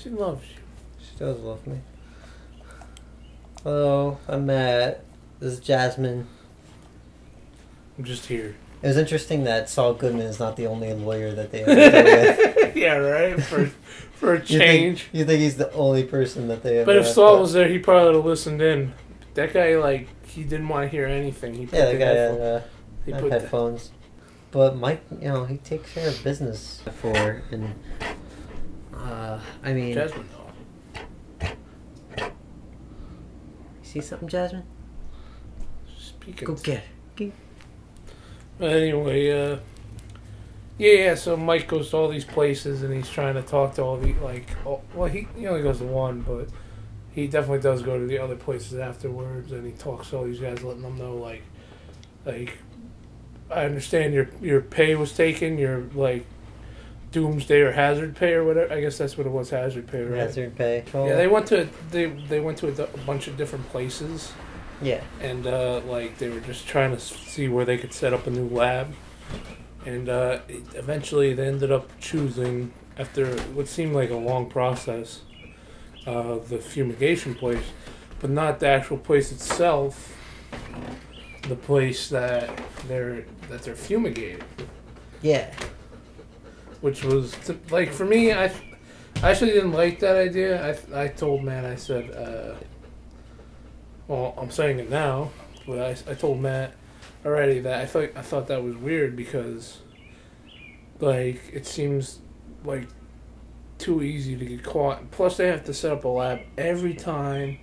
She loves you. She does love me. Hello, I'm Matt. This is Jasmine. I'm just here. It was interesting that Saul Goodman is not the only lawyer that they ever deal with. Yeah, right? For a change. You think he's the only person that they ever... But if Saul was there, he probably would have listened in. That guy, like, he didn't want to hear anything. He put the guy had headphones. But Mike, he takes care of business before, and... I mean... Jasmine, though. You see something, Jasmine? Speaking. Go get it. But anyway, so Mike goes to all these places and he's trying to talk to all the, he only goes to one, but he definitely does go to the other places afterwards, and he talks to all these guys, letting them know, like, I understand your pay was taken, your, like, doomsday or hazard pay or whatever. I guess that's what it was, hazard pay, right? Hazard pay. Oh. Yeah, they went to a bunch of different places. Yeah. And, they were just trying to see where they could set up a new lab. And eventually they ended up choosing, after what seemed like a long process, the fumigation place. But not the actual place itself. The place that they're fumigating. Yeah. Which was, for me, I actually didn't like that idea. I told Matt, I said... well, I'm saying it now, but I told Matt already that I thought that was weird because, it seems like too easy to get caught. Plus, they have to set up a lab every time.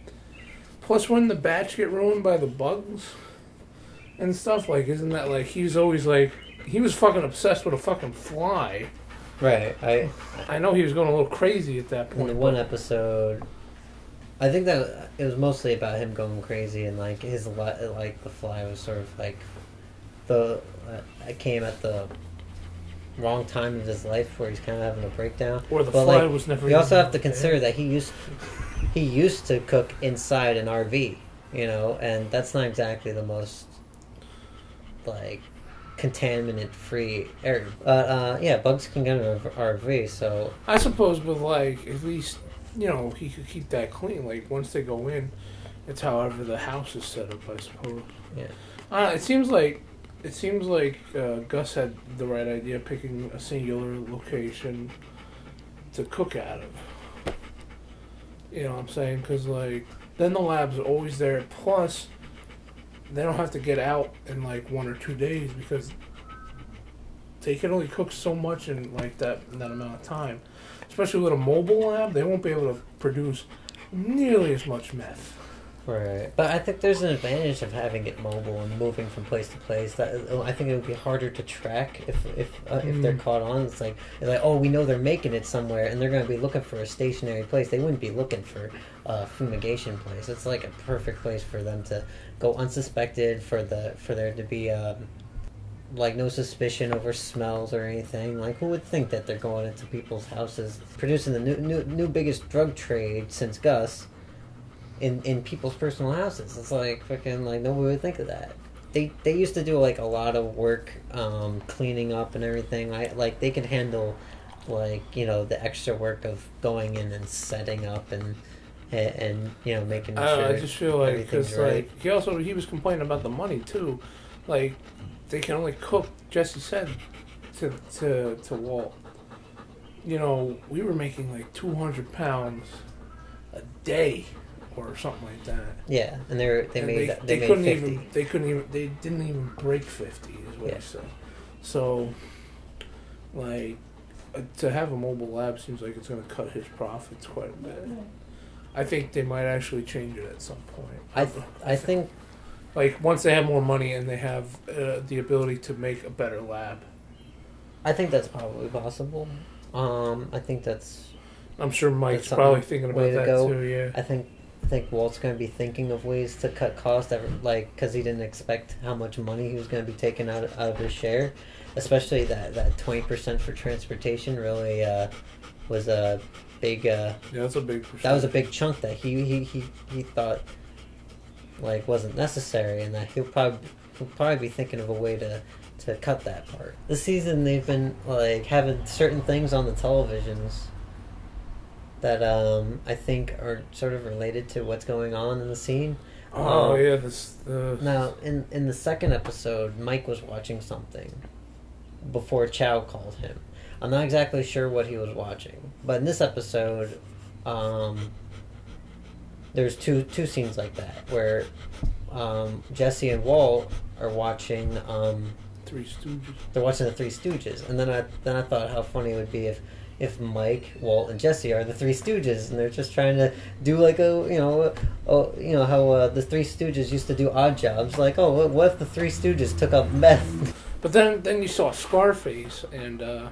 Plus, when the batch get ruined by the bugs and stuff, isn't that he was always he was fucking obsessed with a fucking fly. Right. I know he was going a little crazy at that point. In the one episode. I think that it was mostly about him going crazy, and his the fly was sort of it came at the wrong time of his life where he's kind of having a breakdown. Or the fly was never. You also have to consider that he used to cook inside an RV, and that's not exactly the most contaminant free area. Bugs can get in an RV, so I suppose, but at least. He could keep that clean. Once they go in, it's however the house is set up, I suppose. Yeah. It seems like Gus had the right idea, picking a singular location to cook out of. You know what I'm saying? Because then the lab's always there. Plus, they don't have to get out in 1 or 2 days because they can only cook so much in that amount of time. Especially with a mobile lab, they won't be able to produce nearly as much meth. Right. But I think there's an advantage of having it mobile and moving from place to place. I think it would be harder to track if they're caught on. It's we know they're making it somewhere, and they're going to be looking for a stationary place. They wouldn't be looking for a fumigation place. It's a perfect place for them to go unsuspected, for there to be no suspicion over smells or anything. Who would think that they're going into people's houses, producing the new biggest drug trade since Gus in people's personal houses? It's nobody would think of that. They used to do a lot of work cleaning up and everything. They can handle the extra work of going in and setting up and making sure. I just feel because right. he was complaining about the money too, They can only cook, Jesse said to Walt. We were making 200 pounds a day or something like that. Yeah, and they made 50. They didn't even break 50 is what he said. So, to have a mobile lab seems like it's going to cut his profits quite a bit. I think they might actually change it at some point. I think... once they have more money and they have the ability to make a better lab. I think that's probably possible. I think that's... I'm sure Mike's probably thinking about that too, yeah. I think Walt's going to be thinking of ways to cut costs, because he didn't expect how much money he was going to be taking out of his share. Especially that 20% for transportation really was a big... that's a big percent. That was a big chunk that he thought... wasn't necessary, and that he'll probably be thinking of a way to cut that part. This season they've been having certain things on the televisions that I think are sort of related to what's going on in the scene. Oh yeah, Now in the second episode, Mike was watching something before Chow called him. I'm not exactly sure what he was watching, but in this episode, there's two scenes like that where Jesse and Walt are watching Three Stooges. They're watching the Three Stooges, and then I thought how funny it would be if Mike, Walt, and Jesse are the Three Stooges, and they're just trying to do like how the Three Stooges used to do odd jobs. Like, oh, what if the Three Stooges took up meth? But then you saw Scarface, and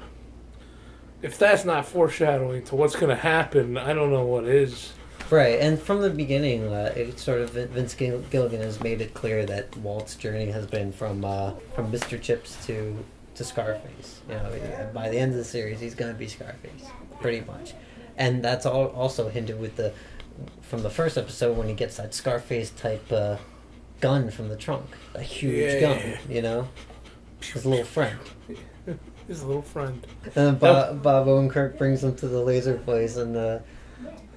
if that's not foreshadowing to what's going to happen, I don't know what is. Right, and from the beginning, it sort of Vince Gilligan has made it clear that Walt's journey has been from Mr. Chips to Scarface. You know, by the end of the series, he's going to be Scarface, pretty much, and that's also hinted with from the first episode when he gets that Scarface type gun from the trunk, a huge gun, you know, his little friend. His little friend. And then Bob Odenkirk brings him to the laser place, and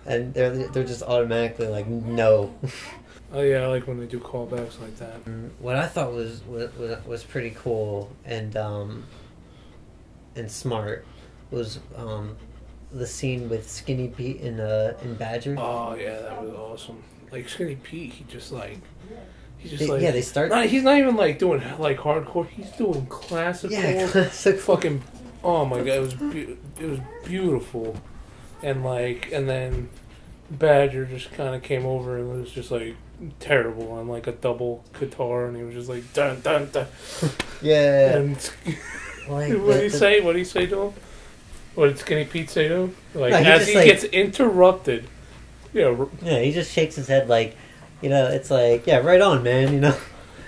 they're just automatically like, no. Oh yeah, I like when they do callbacks like that. What I thought was pretty cool and smart was the scene with Skinny Pete in Badger. Oh yeah, that was awesome. Like Skinny Pete, they start. He's not even like doing like hardcore. He's doing classical. Yeah, classic. Fucking. Oh my god, it was beautiful, and then Badger just kind of came over and was just like terrible on like a double guitar, and he was just like dun dun dun. Yeah. And what did he say? What did he say to him? What did Skinny Pete say to him? Like no, as he gets interrupted. Yeah. Yeah, he just shakes his head like, you know, it's like, yeah, right on, man. You know,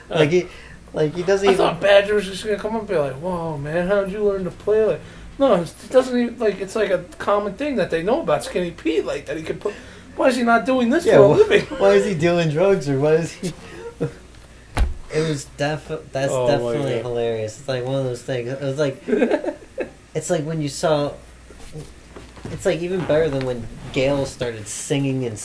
he doesn't. I thought Badger was just gonna come up and be like, "Whoa, man, how'd you learn to play?" Like, no, it doesn't even like. It's like a common thing that they know about Skinny Pete, like that he can put. Why is he not doing this for a living? Why is he doing drugs, or why is he? It was definitely hilarious. It's like one of those things. It was like, it's like when you saw. It's like even better than when Gail started singing in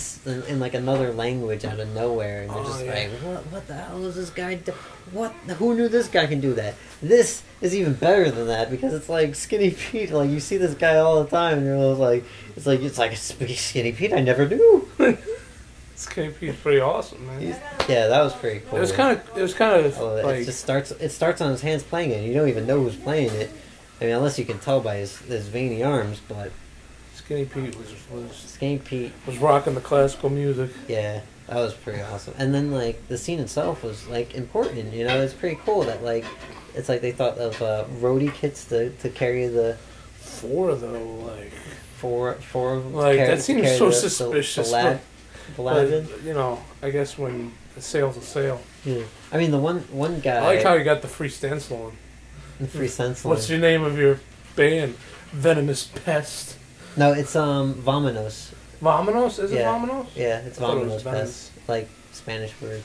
like another language out of nowhere, and they're just like, "What the hell is this guy do? What? Who knew this guy can do that?" This is even better than that because it's like Skinny Pete. Like you see this guy all the time, and you're like, it's like Skinny Pete. I never knew. Skinny Pete's pretty awesome, man. Yeah, that was pretty cool. It was kind of like it just starts. It starts on his hands playing it. You don't even know who's playing it. I mean, unless you can tell by his veiny arms, but. Skinny Pete was rocking the classical music. Yeah, that was pretty awesome. And then like the scene itself was like important. You know, it's pretty cool that like it's like they thought of roadie kits to carry the four like that seems so suspicious. The but, you know, I guess when a sale's a sale. Yeah. I mean the one guy. I like how you got the free stencil on. The free stencil. What's your name of your band? Venomous Pest. No, it's Vamonos. Vamonos? Is it Vamonos? Yeah, it's Vamonos Pest. Like Spanish word.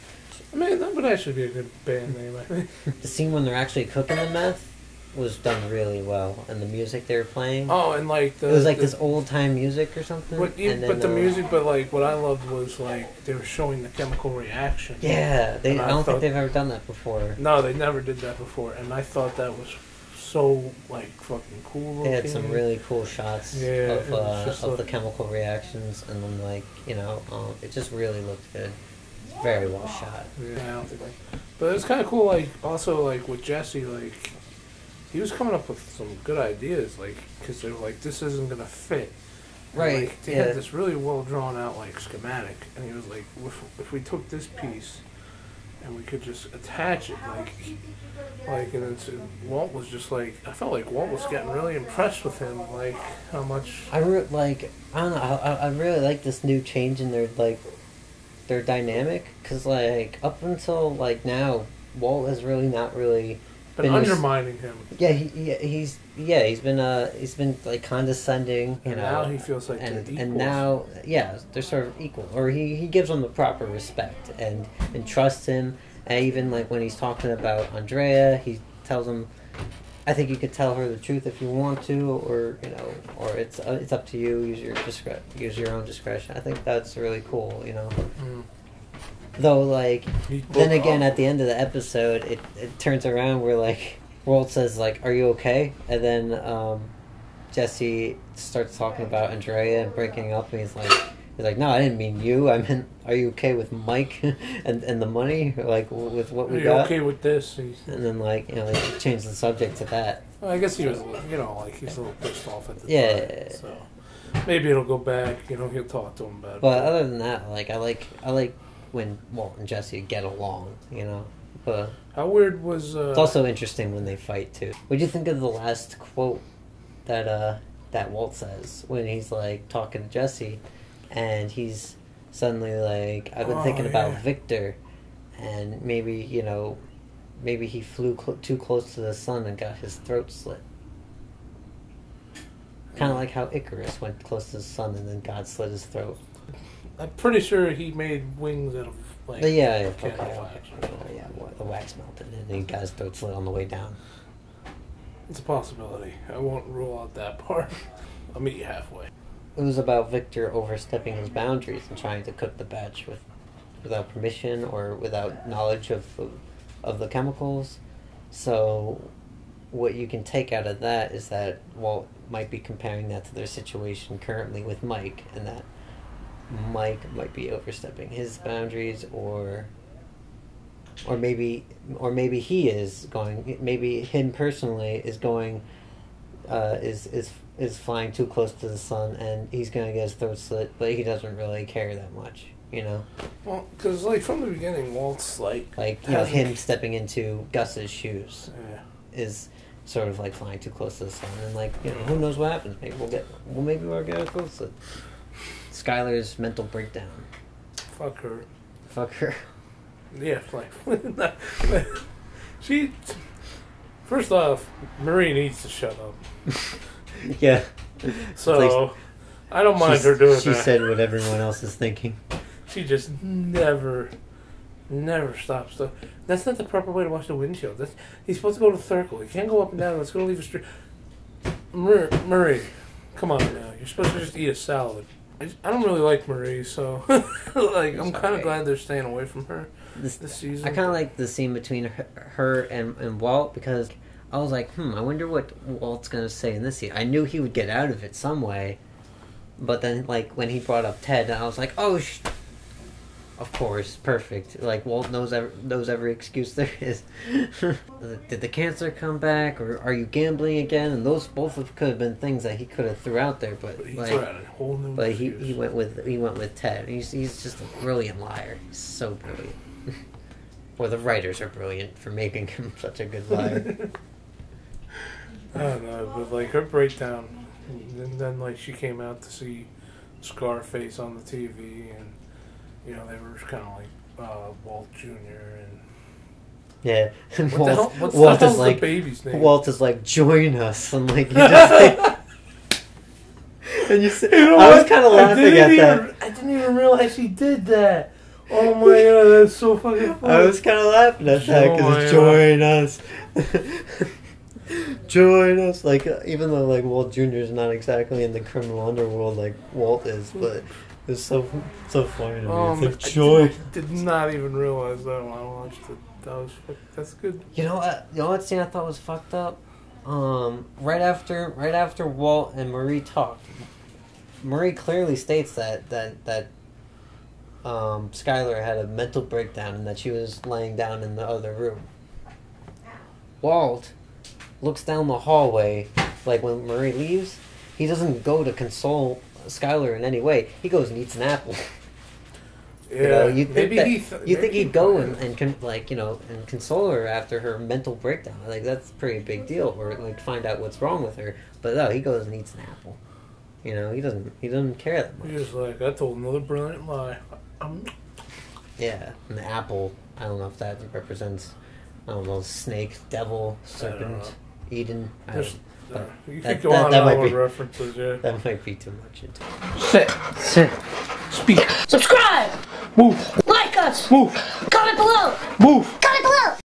I mean, that would actually be a good band name, I think. The scene when they're actually cooking the meth was done really well, and the music they were playing. Oh, and like it was like this old time music or something. But like what I loved was like they were showing the chemical reaction. Yeah, I don't think they've ever done that before. No, they never did that before, and I thought that was so like fucking cool. They had some really cool shots of the chemical reactions, and then like it just really looked good. It's very well shot. Yeah, I don't think but it's kind of cool. Like also like with Jesse, like he was coming up with some good ideas, like because they were like this isn't gonna fit. Right. Like, they had this really well drawn out like schematic, and he was like, if we took this piece and we could just attach it, and then Walt was just like, I felt like Walt was getting really impressed with him, like how much. I don't know. I really like this new change in their dynamic, because like up until like now, Walt has really not really been undermining him. Yeah, he's been like condescending, and now he feels like they're equals. And now they're sort of equal, or he gives him the proper respect and trusts him. And even like when he's talking about Andrea, he tells him, I think you could tell her the truth if you want to, or you know, or it's up to you. Use your own discretion. I think that's really cool. You know. Mm. Though, like, then again, at the end of the episode, it turns around where, like, Walt says, like, "Are you okay?" And then Jesse starts talking about Andrea and breaking up, and he's like, "No, I didn't mean you. I meant, are you okay with Mike and the money, like, with what we got? Are you okay with this?" And then, like, you know, they changed the subject to that. Well, I guess he was, you know, like, he's a little pissed off at the Yeah. time. So maybe it'll go back. You know, he'll talk to him about it. But other than that, like, I like when Walt and Jesse get along, you know. But how weird was? It's also interesting when they fight too. What do you think of the last quote that Walt says when he's like talking to Jesse, and he's suddenly like, "I've been thinking about Victor, and maybe, you know, maybe he flew too close to the sun and got his throat slit." Kind of like how Icarus went close to the sun and then God slit his throat. I'm pretty sure he made wings out of, like, Yeah, candle okay. wax or something. Yeah, the wax melted and he got his throat slit on the way down. It's a possibility. I won't rule out that part. I'll meet you halfway. It was about Victor overstepping his boundaries and trying to cook the batch without permission or without knowledge of the chemicals. So what you can take out of that is that Walt might be comparing that to their situation currently with Mike, and that Mike might be overstepping his boundaries, or maybe he is going. Maybe him personally is going, is flying too close to the sun, and he's gonna get his throat slit, but he doesn't really care that much, you know. Well, because like from the beginning, Walt's like you know, him stepping into Gus's shoes is sort of like flying too close to the sun, and like, you know, who knows what happens? Maybe we'll get our throat slit. Skylar's mental breakdown. Fuck her. Fuck her. Yeah, like she. First off, Marie needs to shut up. Yeah. So I don't mind her doing that. She said what everyone else is thinking. She just never stops. That's not the proper way to wash the windshield. He's supposed to go to the circle. He can't go up and down. It's going to leave a street. Marie, come on now. You're supposed to just eat a salad. I don't really like Marie, so like I'm kind of glad they're staying away from her this season. I kind of like the scene between her and Walt, because I was like, I wonder what Walt's gonna say in this scene. I knew he would get out of it some way, but then like when he brought up Ted, I was like, oh, of course, perfect. Like Walt knows every excuse there is. Did the cancer come back, or are you gambling again? And those both could have been things that he could have threw out there, but he like, threw out a whole new excuse. he went with Ted. He's just a brilliant liar. He's so brilliant. Or the writers are brilliant for making him such a good liar. I don't know, but like her breakdown, and then like she came out to see Scarface on the TV, and you know they were kind of like Walt Jr. and yeah, Walt is like the baby's name. Walt is like, join us, and like you just like, and you see, you know I was kind of laughing at that. I didn't even realize he did that. Oh my god, that's so fucking funny. I was kind of laughing at that because join us. Join us, like even though like Walt Jr. is not exactly in the criminal underworld like Walt is, but it's so funny to me. It's like, join. I did not even realize that when I watched it. That's good. You know what scene I thought was fucked up? Right after Walt and Marie talked, Marie clearly states that Skylar had a mental breakdown and that she was laying down in the other room. Walt looks down the hallway, like when Marie leaves, he doesn't go to console Skylar in any way. He goes and eats an apple. Yeah, you know, you think he'd go and console her after her mental breakdown. Like that's a pretty big deal, or like find out what's wrong with her. But no, he goes and eats an apple. You know, he doesn't care that much. He's just like, I told another brilliant lie. Yeah, and the apple, I don't know if that represents, I don't know, snake, devil, serpent, Eden. You could go on all the references, yeah. That might be too much. Sit. Speak. Subscribe. Move. Like us. Move. Comment below. Move.